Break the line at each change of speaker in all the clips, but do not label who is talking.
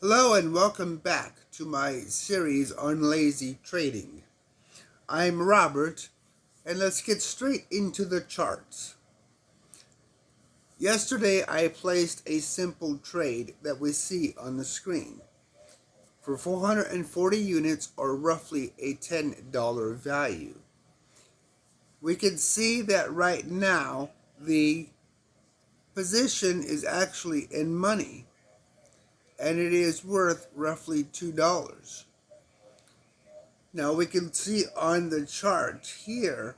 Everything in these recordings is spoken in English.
Hello and welcome back to my series on lazy trading. I'm Robert, and let's get straight into the charts. Yesterday I placed a simple trade that we see on the screen for 440 units, or roughly a $10 value. We can see that right now the position is actually in money, and it is worth roughly $2. Now we can see on the chart here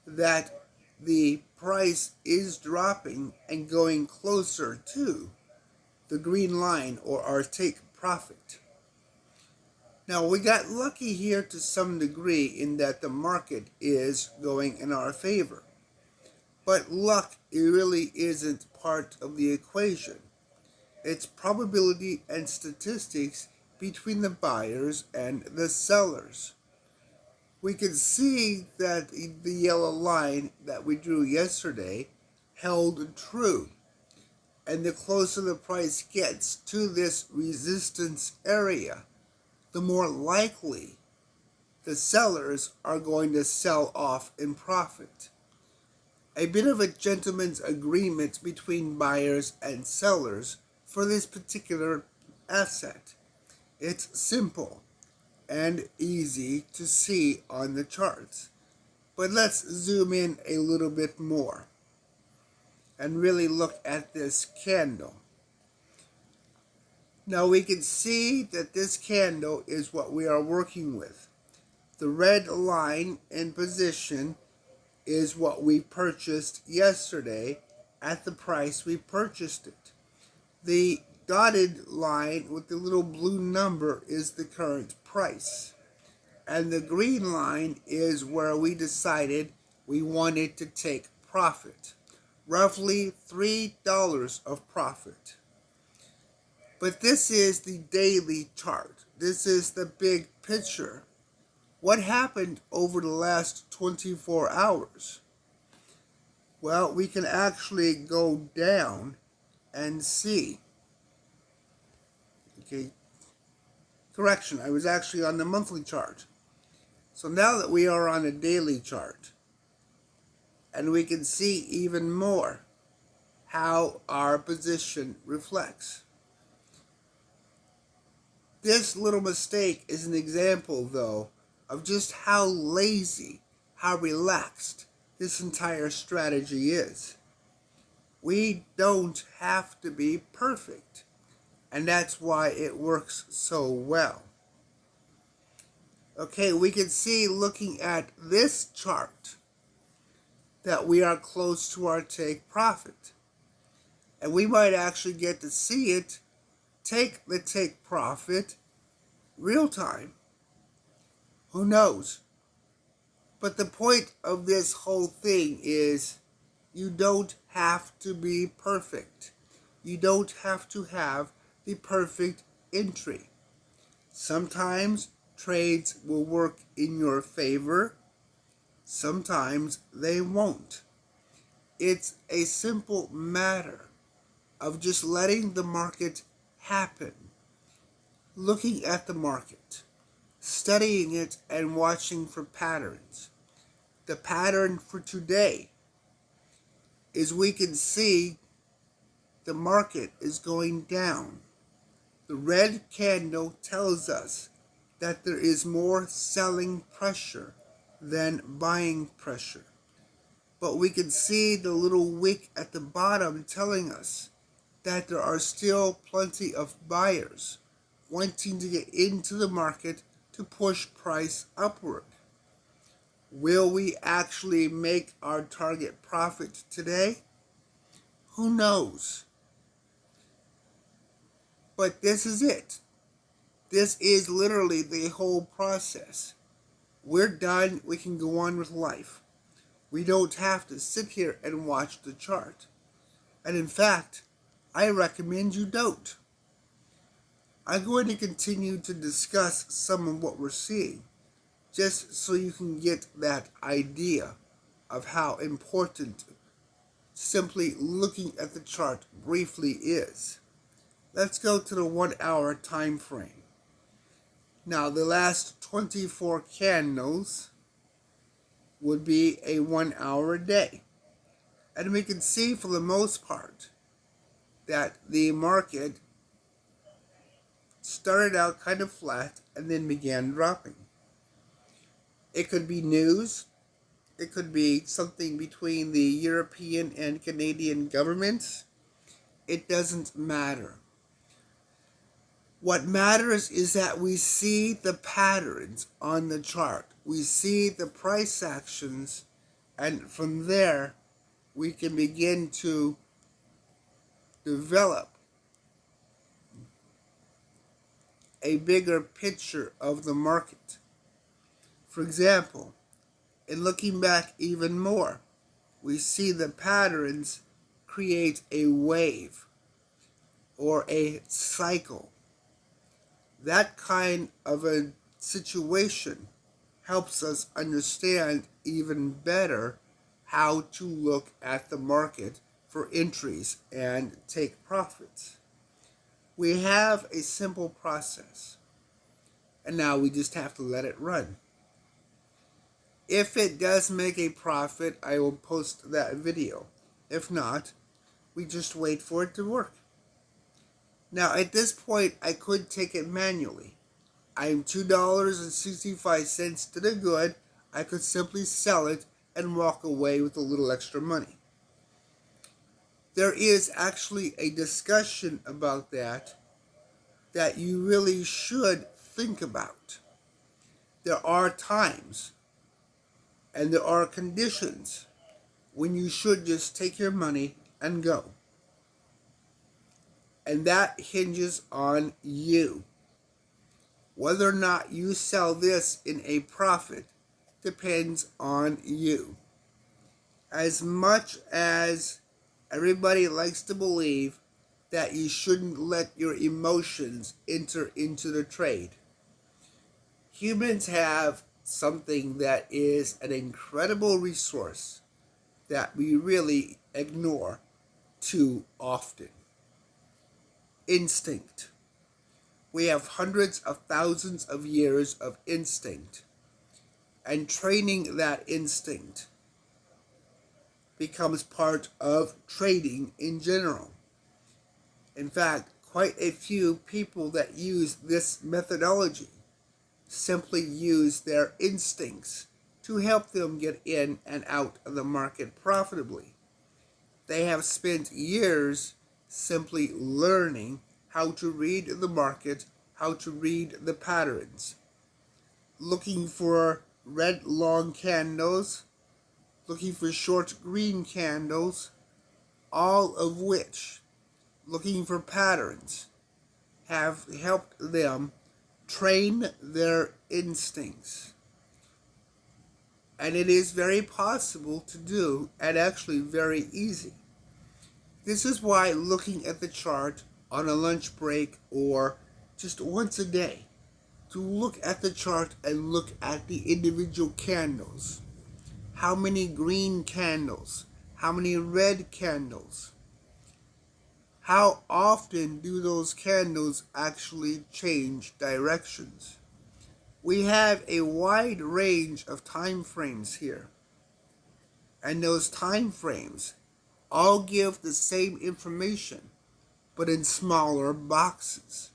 that the price is dropping and going closer to the green line, or our take profit. Now we got lucky here to some degree in that the market is going in our favor. But luck really isn't part of the equation. It's probability and statistics between the buyers and the sellers. We can see that the yellow line that we drew yesterday held true. And the closer the price gets to this resistance area, the more likely the sellers are going to sell off in profit. A bit of a gentleman's agreement between buyers and sellers for this particular asset. It's simple and easy to see on the charts. But let's zoom in a little bit more and really look at this candle. Now we can see that this candle is what we are working with. The red line in position is what we purchased yesterday at the price we purchased it. The dotted line with the little blue number is the current price. And the green line is where we decided we wanted to take profit. Roughly $3 of profit. But this is the daily chart. This is the big picture. What happened over the last 24 hours? Well, we can actually go down and see. Okay, correction, I was actually on the monthly chart. So now that we are on a daily chart, and we can see even more how our position reflects. This little mistake is an example, though, of just how lazy, how relaxed this entire strategy is. We don't have to be perfect, and that's why it works so well. Okay, we can see looking at this chart that we are close to our take profit. And we might actually get to see it, take the take profit, real time. Who knows? But the point of this whole thing is you don't have to be perfect. You don't have to have the perfect entry. Sometimes trades will work in your favor. Sometimes they won't. It's a simple matter of just letting the market happen. Looking at the market, studying it, and watching for patterns. The pattern for today is we can see the market is going down. The red candle tells us that there is more selling pressure than buying pressure. But we can see the little wick at the bottom telling us that there are still plenty of buyers wanting to get into the market to push price upward. Will we actually make our target profit today? Who knows? But this is it. This is literally the whole process. We're done. We can go on with life. We don't have to sit here and watch the chart. And in fact, I recommend you don't. I'm going to continue to discuss some of what we're seeing, just so you can get that idea of how important simply looking at the chart briefly is. Let's go to the 1 hour time frame. Now the last 24 candles would be a 1 hour day. And we can see for the most part that the market started out kind of flat and then began dropping. It could be news. It could be something between the European and Canadian governments. It doesn't matter. What matters is that we see the patterns on the chart. We see the price actions, and from there we can begin to develop a bigger picture of the market. For example, in looking back even more, we see the patterns create a wave or a cycle. That kind of a situation helps us understand even better how to look at the market for entries and take profits. We have a simple process, and now we just have to let it run. If it does make a profit, I will post that video. If not, we just wait for it to work. Now, at this point, I could take it manually. I am $2.65 to the good. I could simply sell it and walk away with a little extra money. There is actually a discussion about that you really should think about. There are times and there are conditions when you should just take your money and go. And that hinges on you. Whether or not you sell this in a profit depends on you. As much as everybody likes to believe that you shouldn't let your emotions enter into the trade, humans have something that is an incredible resource that we really ignore too often. Instinct. We have hundreds of thousands of years of instinct, and training that instinct becomes part of trading in general. In fact, quite a few people that use this methodology simply use their instincts to help them get in and out of the market profitably. They have spent years simply learning how to read the market, how to read the patterns, looking for red long candles, looking for short green candles, all of which, looking for patterns, have helped them train their instincts. And it is very possible to do, and actually very easy. This is why looking at the chart on a lunch break or just once a day, to look at the chart and look at the individual candles. How many green candles? How many red candles? How often do those candles actually change directions? We have a wide range of time frames here. And those time frames all give the same information, but in smaller boxes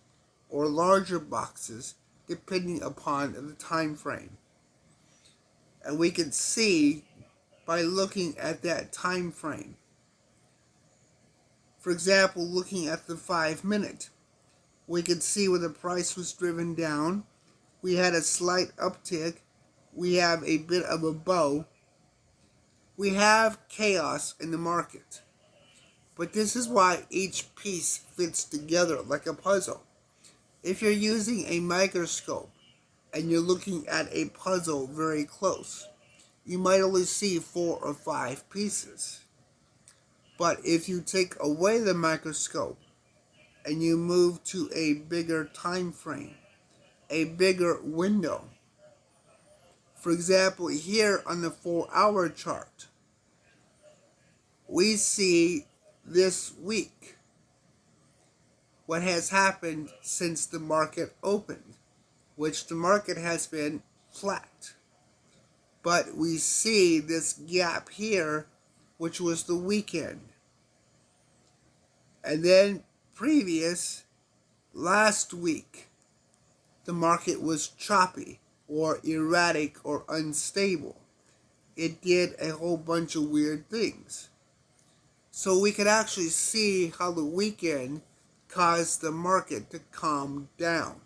or larger boxes, depending upon the time frame. And we can see by looking at that time frame. For example, looking at the 5 minute, we can see where the price was driven down. We had a slight uptick. We have a bit of a bow. We have chaos in the market. But this is why each piece fits together like a puzzle. If you're using a microscope and you're looking at a puzzle very close, you might only see 4 or 5 pieces. But if you take away the microscope and you move to a bigger time frame, a bigger window, for example, here on the 4-hour chart, we see this week what has happened since the market opened, which the market has been flat. But we see this gap here, which was the weekend. And then last week, the market was choppy or erratic or unstable. It did a whole bunch of weird things. So we could actually see how the weekend caused the market to calm down.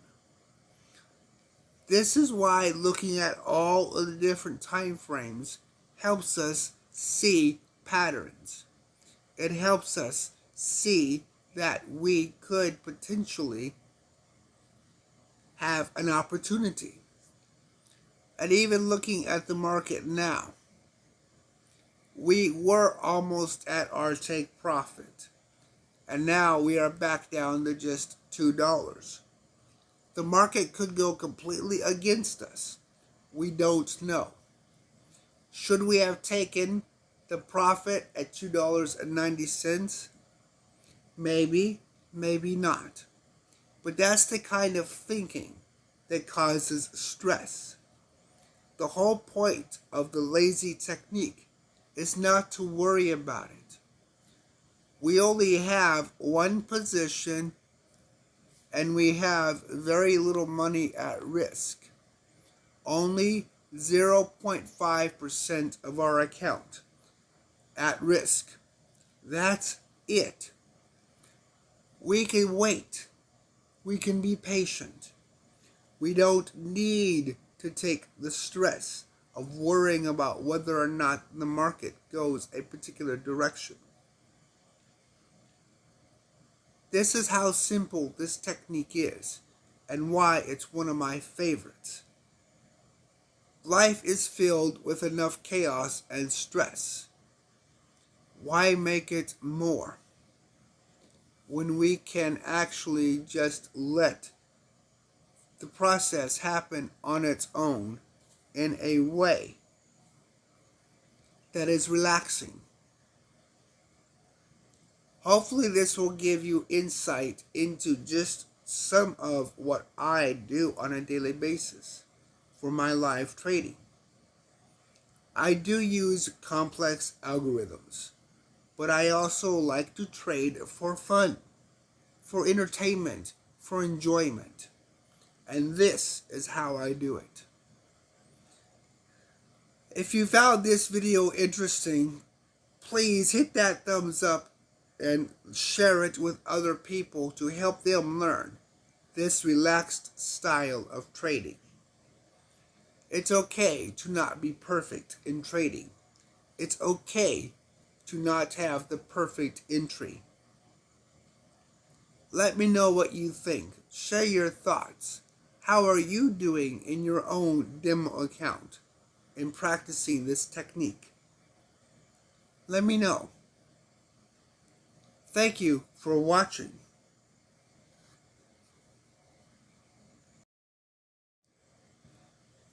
This is why looking at all of the different time frames helps us see patterns. It helps us see that we could potentially have an opportunity. And even looking at the market now, we were almost at our take profit. And now we are back down to just $2. The market could go completely against us. We don't know. Should we have taken the profit at $2.90? Maybe, maybe not. But that's the kind of thinking that causes stress. The whole point of the lazy technique is not to worry about it. We only have one position and we have very little money at risk. Only 0.5% of our account at risk. That's it. We can wait. We can be patient. We don't need to take the stress of worrying about whether or not the market goes a particular direction. This is how simple this technique is and why it's one of my favorites. Life is filled with enough chaos and stress. Why make it more when we can actually just let the process happen on its own in a way that is relaxing? Hopefully this will give you insight into just some of what I do on a daily basis for my live trading. I do use complex algorithms, but I also like to trade for fun, for entertainment, for enjoyment. And this is how I do it. If you found this video interesting, please hit that thumbs up and share it with other people to help them learn this relaxed style of trading. It's okay to not be perfect in trading. It's okay to not have the perfect entry. Let me know what you think. Share your thoughts. How are you doing in your own demo account in practicing this technique? Let me know. Thank you for watching.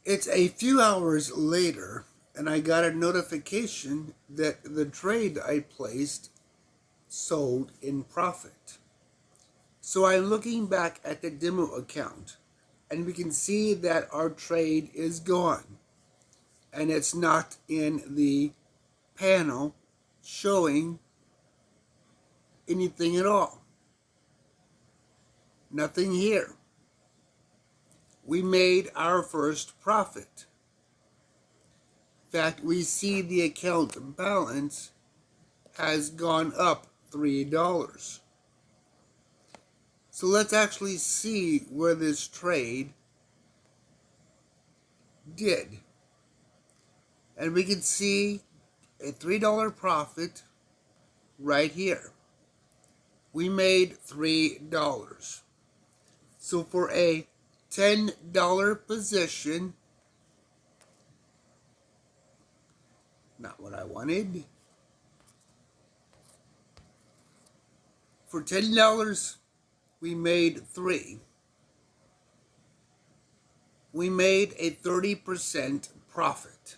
It's a few hours later, and I got a notification that the trade I placed sold in profit. So I'm looking back at the demo account, and we can see that our trade is gone, and it's not in the panel showing anything at all. Nothing here. We made our first profit. In fact, we see the account balance has gone up $3. So let's actually see where this trade did. And we can see a $3 profit right here. We made $3. So for a $10 position, not what I wanted. For $10, we made 3. We made a 30% profit.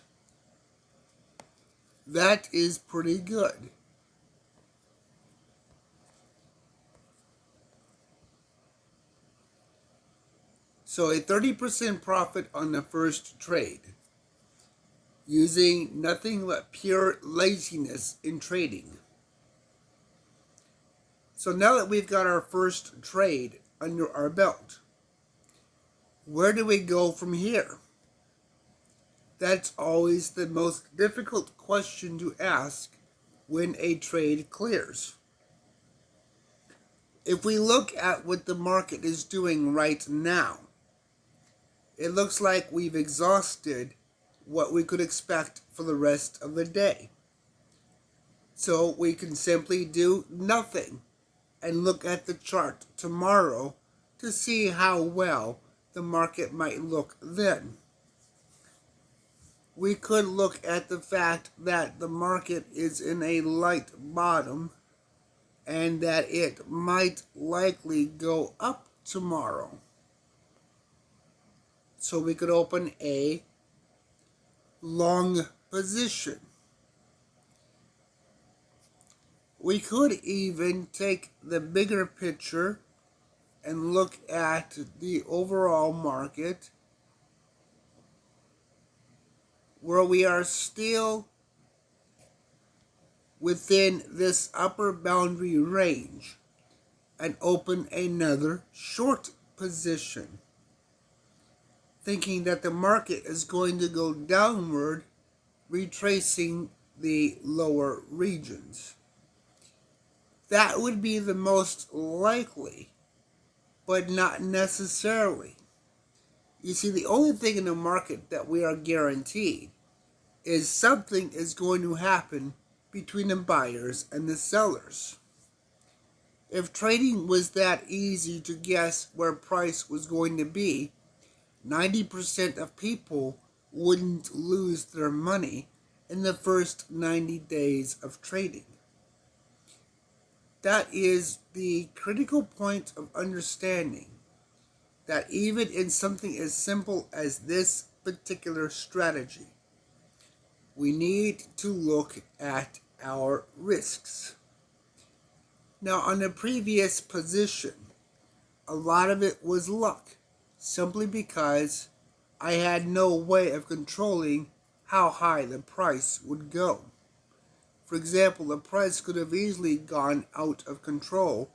That is pretty good. So a 30% profit on the first trade, using nothing but pure laziness in trading. So now that we've got our first trade under our belt, where do we go from here? That's always the most difficult question to ask when a trade clears. If we look at what the market is doing right now, it looks like we've exhausted what we could expect for the rest of the day. So we can simply do nothing and look at the chart tomorrow to see how well the market might look then. We could look at the fact that the market is in a light bottom and that it might likely go up tomorrow. So we could open a long position. We could even take the bigger picture and look at the overall market, where we are still within this upper boundary range, and open another short position, thinking that the market is going to go downward, retracing the lower regions. That would be the most likely, but not necessarily. You see, the only thing in the market that we are guaranteed is something is going to happen between the buyers and the sellers. If trading was that easy to guess where price was going to be, 90% of people wouldn't lose their money in the first 90 days of trading. That is the critical point of understanding that even in something as simple as this particular strategy, we need to look at our risks. Now, on the previous position, a lot of it was luck, simply because I had no way of controlling how high the price would go. For example, the price could have easily gone out of control,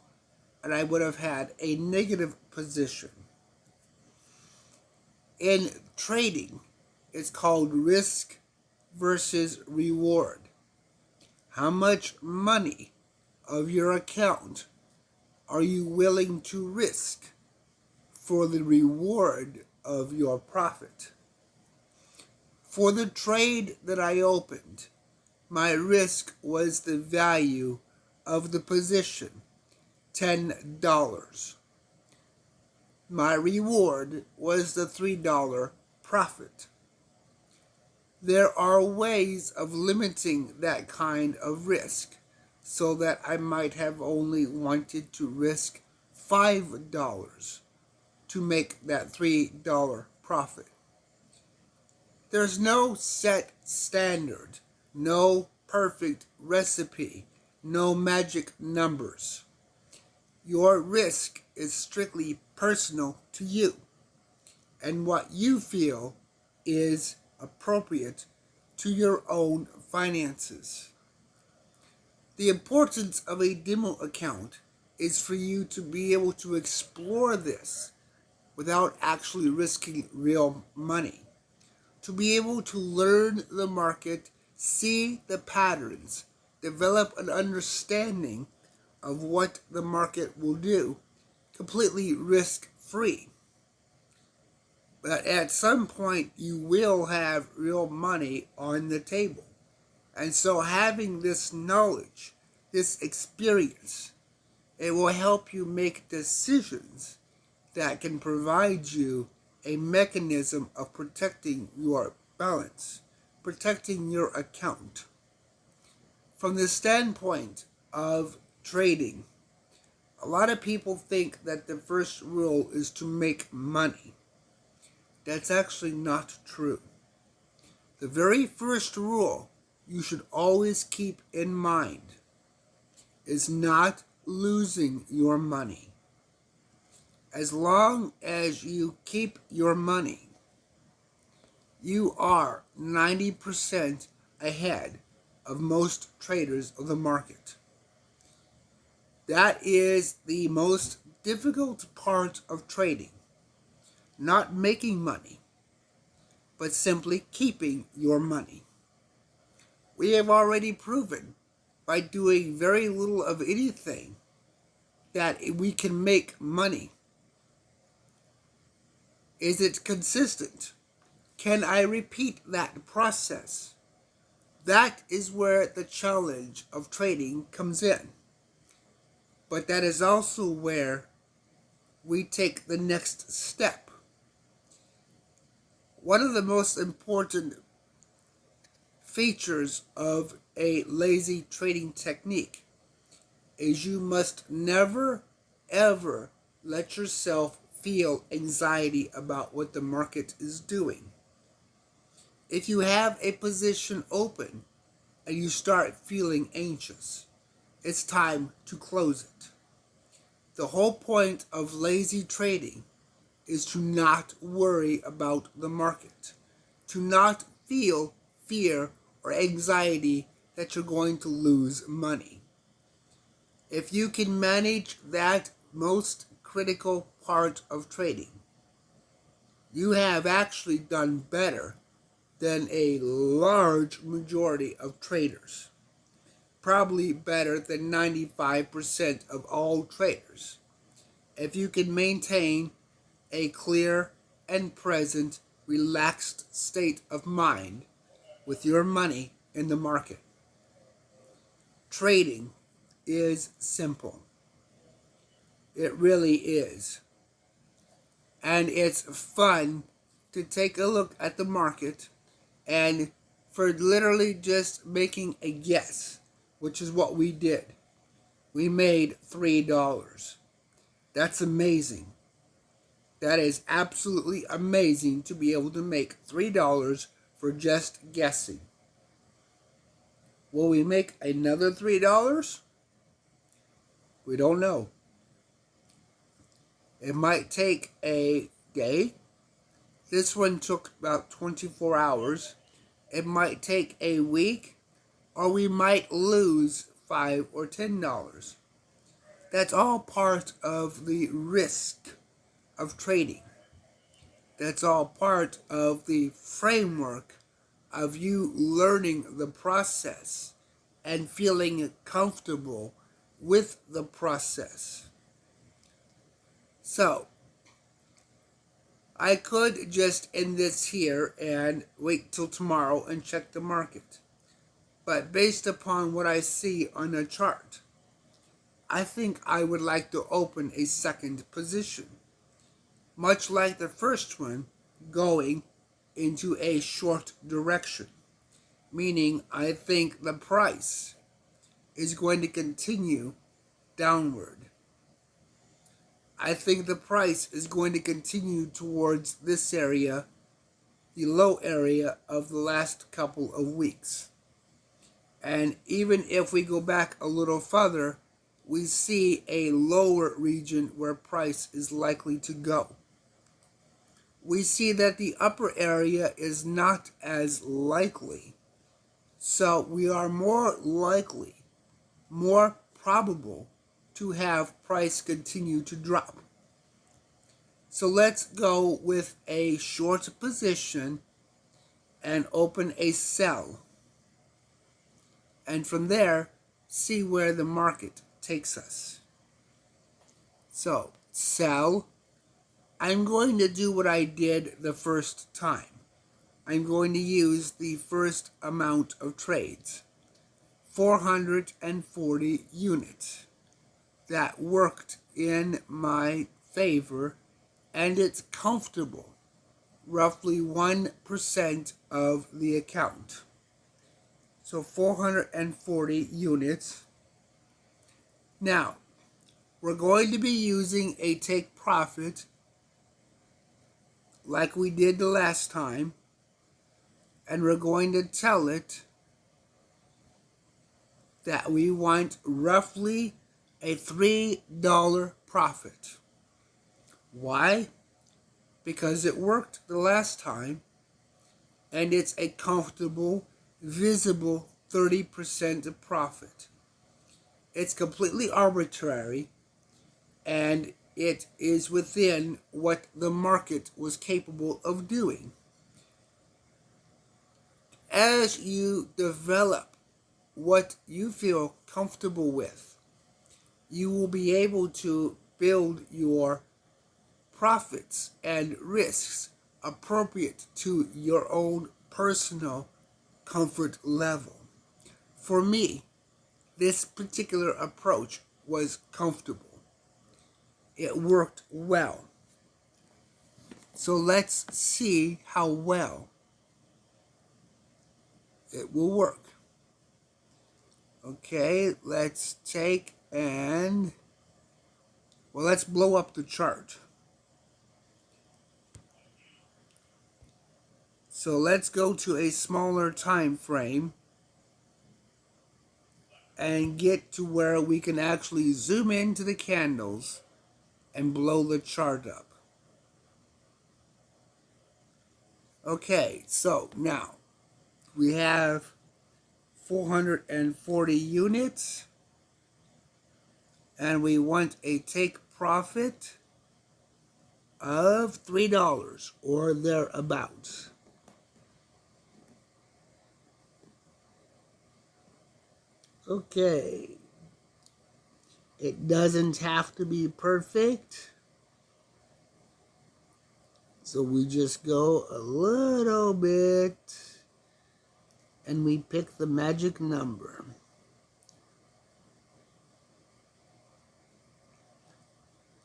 and I would have had a negative position. In trading, it's called risk versus reward. How much money of your account are you willing to risk for the reward of your profit? For the trade that I opened, my risk was the value of the position, $10. My reward was the $3 profit. There are ways of limiting that kind of risk, so that I might have only wanted to risk $5 to make that $3 profit. There's no set standard, no perfect recipe, no magic numbers. Your risk is strictly personal to you, and what you feel is appropriate to your own finances. The importance of a demo account is for you to be able to explore this without actually risking real money, to be able to learn the market, see the patterns, develop an understanding of what the market will do, completely risk-free. But at some point, you will have real money on the table. And so having this knowledge, this experience, it will help you make decisions that can provide you a mechanism of protecting your balance, protecting your account. From the standpoint of trading, a lot of people think that the first rule is to make money. That's actually not true. The very first rule you should always keep in mind is not losing your money. As long as you keep your money, you are 90% ahead of most traders of the market. That is the most difficult part of trading. Not making money, but simply keeping your money. We have already proven by doing very little of anything that we can make money. Is it consistent? Can I repeat that process? That is where the challenge of trading comes in. But that is also where we take the next step. One of the most important features of a lazy trading technique is you must never, ever let yourself feel anxiety about what the market is doing. If you have a position open and you start feeling anxious, it's time to close it. The whole point of lazy trading is to not worry about the market, to not feel fear or anxiety that you're going to lose money. If you can manage that most critical part of trading, you have actually done better than a large majority of traders. Probably better than 95% of all traders. If you can maintain a clear and present, relaxed state of mind with your money in the market. Trading is simple. It really is. And it's fun to take a look at the market and for literally just making a guess, which is what we did. We made $3. That's amazing. That is absolutely amazing to be able to make $3 for just guessing. Will we make another $3? We don't know. It might take a day. This one took about 24 hours. It might take a week, or we might lose $5 or $10. That's all part of the risk of trading. That's all part of the framework of you learning the process and feeling comfortable with the process. So, I could just end this here and wait till tomorrow and check the market. But based upon what I see on the chart, I think I would like to open a second position. Much like the first one, going into a short direction. Meaning, I think the price is going to continue downward. I think the price is going to continue towards this area, the low area of the last couple of weeks. And even if we go back a little further, we see a lower region where price is likely to go. We see that the upper area is not as likely. So we are more likely, more probable to have price continue to drop. So let's go with a short position and open a sell. And from there, see where the market takes us. So, sell. I'm going to do what I did the first time. I'm going to use the first amount of trades. 440 units. That worked in my favor, and it's comfortable. Roughly 1% of the account. So 440 units. Now, we're going to be using a take profit like we did the last time, and we're going to tell it that we want roughly a $3 profit. Why? Because it worked the last time, and it's a comfortable, visible 30% profit. It's completely arbitrary, and it is within what the market was capable of doing. As you develop what you feel comfortable with, you will be able to build your profits and risks appropriate to your own personal comfort level. For me, this particular approach was comfortable. It worked well. So let's see how well it will work. Okay, let's take and, well, let's blow up the chart. So let's go to a smaller time frame and get to where we can actually zoom into the candles and blow the chart up. Okay, so now we have 440 units, and we want a take profit of $3 or thereabouts. Okay, it doesn't have to be perfect, so we just go a little bit and we pick the magic number.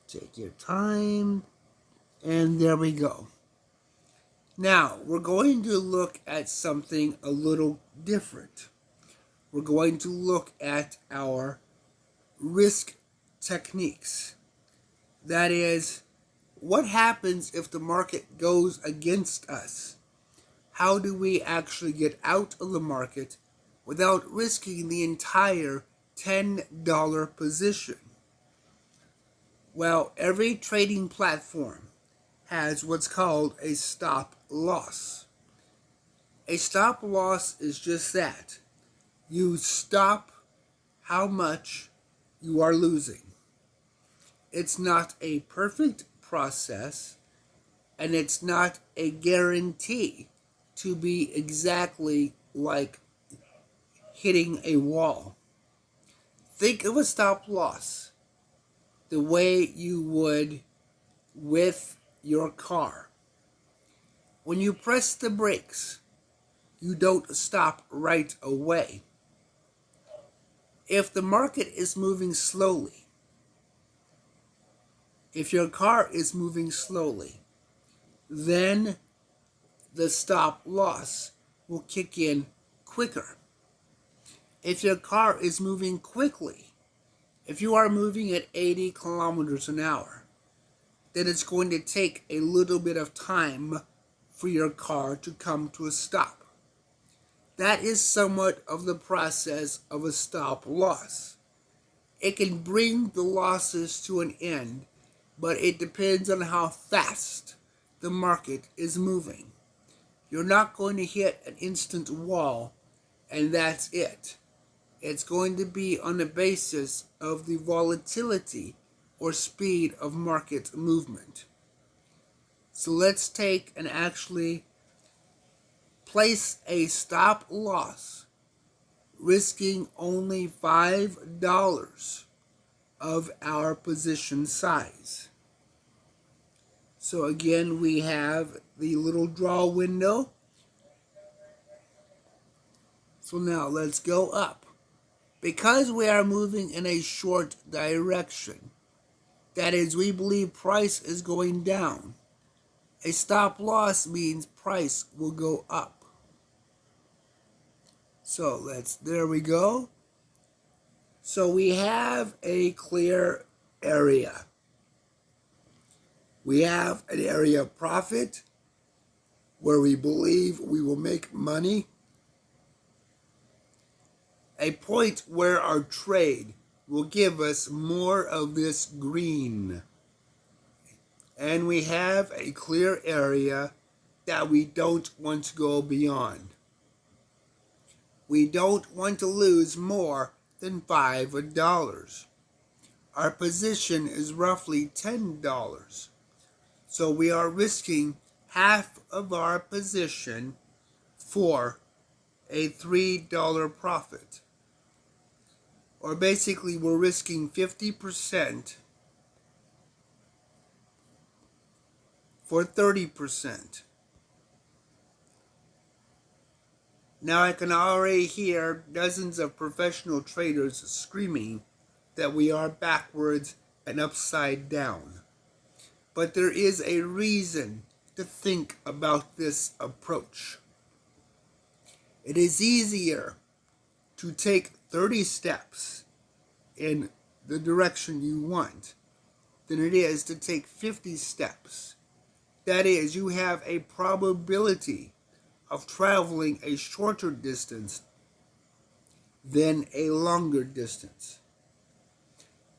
Take your time, and there we go. Now, we're going to look at something a little different. We're going to look at our risk techniques. That is, what happens if the market goes against us? How do we actually get out of the market without risking the entire $10 position? Well, every trading platform has what's called a stop loss. A stop loss is just that. You stop how much you are losing. It's not a perfect process, and it's not a guarantee to be exactly like hitting a wall. Think of a stop loss the way you would with your car. When you press the brakes, you don't stop right away. If the market is moving slowly, if your car is moving slowly, then the stop loss will kick in quicker. If your car is moving quickly, if you are moving at 80 kilometers an hour, then it's going to take a little bit of time for your car to come to a stop. That is somewhat of the process of a stop loss. It can bring the losses to an end, but it depends on how fast the market is moving. You're not going to hit an instant wall, and that's it. It's going to be on the basis of the volatility or speed of market movement. So let's take and actually place a stop loss, risking only $5 of our position size. So again, we have the little draw window. So now let's go up. Because we are moving in a short direction, that is, we believe price is going down, a stop loss means price will go up. So there we go. So we have a clear area. We have an area of profit where we believe we will make money. A point where our trade will give us more of this green. and we have a clear area that we don't want to go beyond. We don't want to lose more than $5. Our position is roughly $10. So we are risking half of our position for a $3 profit. Or basically we're risking 50% for 30%. Now I can already hear dozens of professional traders screaming that we are backwards and upside down. But there is a reason to think about this approach. It is easier to take 30 steps in the direction you want than it is to take 50 steps. That is, you have a probability of traveling a shorter distance than a longer distance.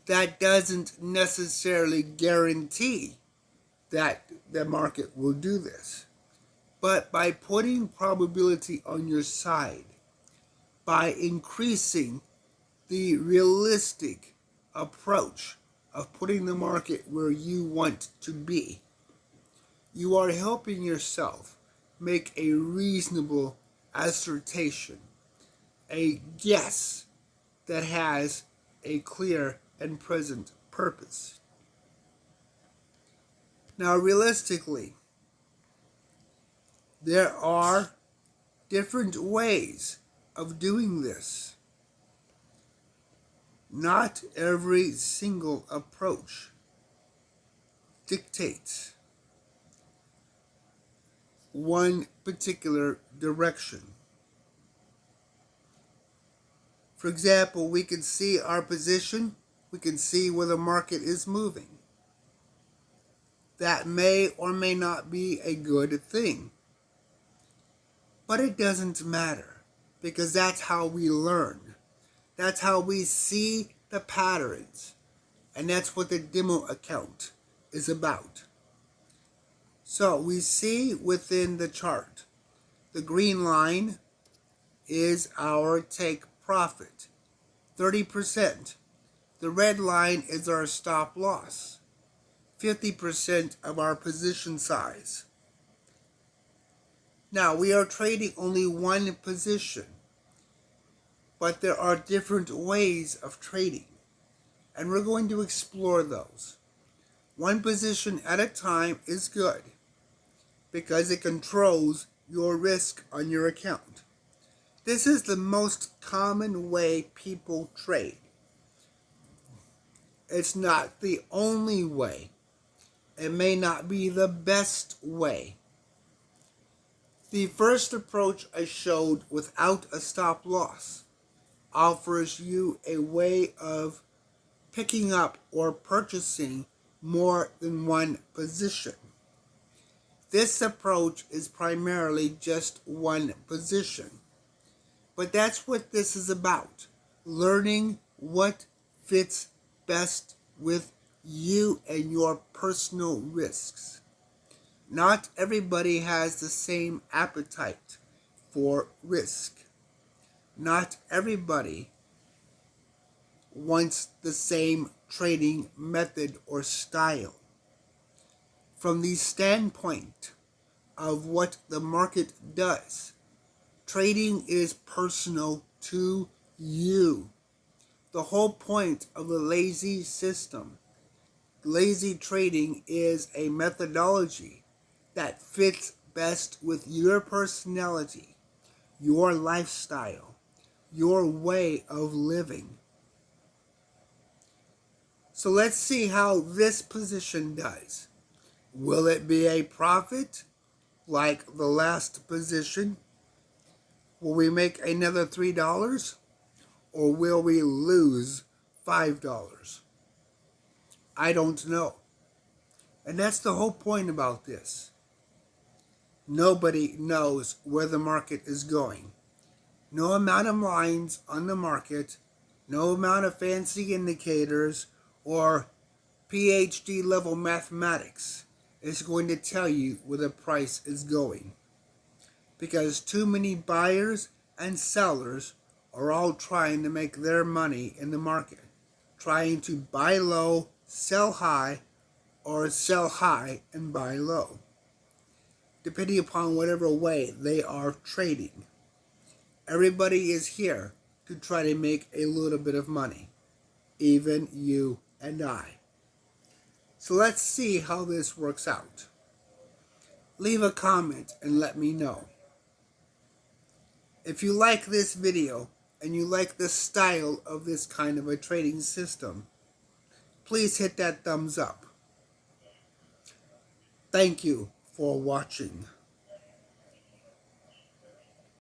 That doesn't necessarily guarantee that the market will do this. But by putting probability on your side, by increasing the realistic approach of putting the market where you want to be, you are helping yourself make a reasonable assertion, a guess that has a clear and present purpose. Now, realistically, there are different ways of doing this. Not every single approach dictates one particular direction. For example, we can see our position, we can see where the market is moving. That may or may not be a good thing. But it doesn't matter, because that's how we learn. That's how we see the patterns. And that's what the demo account is about. So we see within the chart, the green line is our take profit, 30%. The red line is our stop loss, 50% of our position size. Now, we are trading only one position, but there are different ways of trading, and we're going to explore those. One position at a time is good, because it controls your risk on your account. This is the most common way people trade. It's not the only way. It may not be the best way. The first approach I showed without a stop loss offers you a way of picking up or purchasing more than one position. This approach is primarily just one position. But that's what this is about. Learning what fits best with you and your personal risks. Not everybody has the same appetite for risk. Not everybody wants the same trading method or style. From the standpoint of what the market does, trading is personal to you. The whole point of the lazy system, lazy trading, is a methodology that fits best with your personality, your lifestyle, your way of living. So let's see how this position does. Will it be a profit like the last position? Will we make another $3? Or will we lose $5? I don't know. And that's the whole point about this. Nobody knows where the market is going. No amount of lines on the market, no amount of fancy indicators or PhD level mathematics is going to tell you where the price is going. Because too many buyers and sellers are all trying to make their money in the market. Trying to buy low, sell high, or sell high and buy low, depending upon whatever way they are trading. Everybody is here to try to make a little bit of money, even you and I. So let's see how this works out. Leave a comment and let me know. If you like this video and you like the style of this kind of a trading system, please hit that thumbs up. Thank you for watching.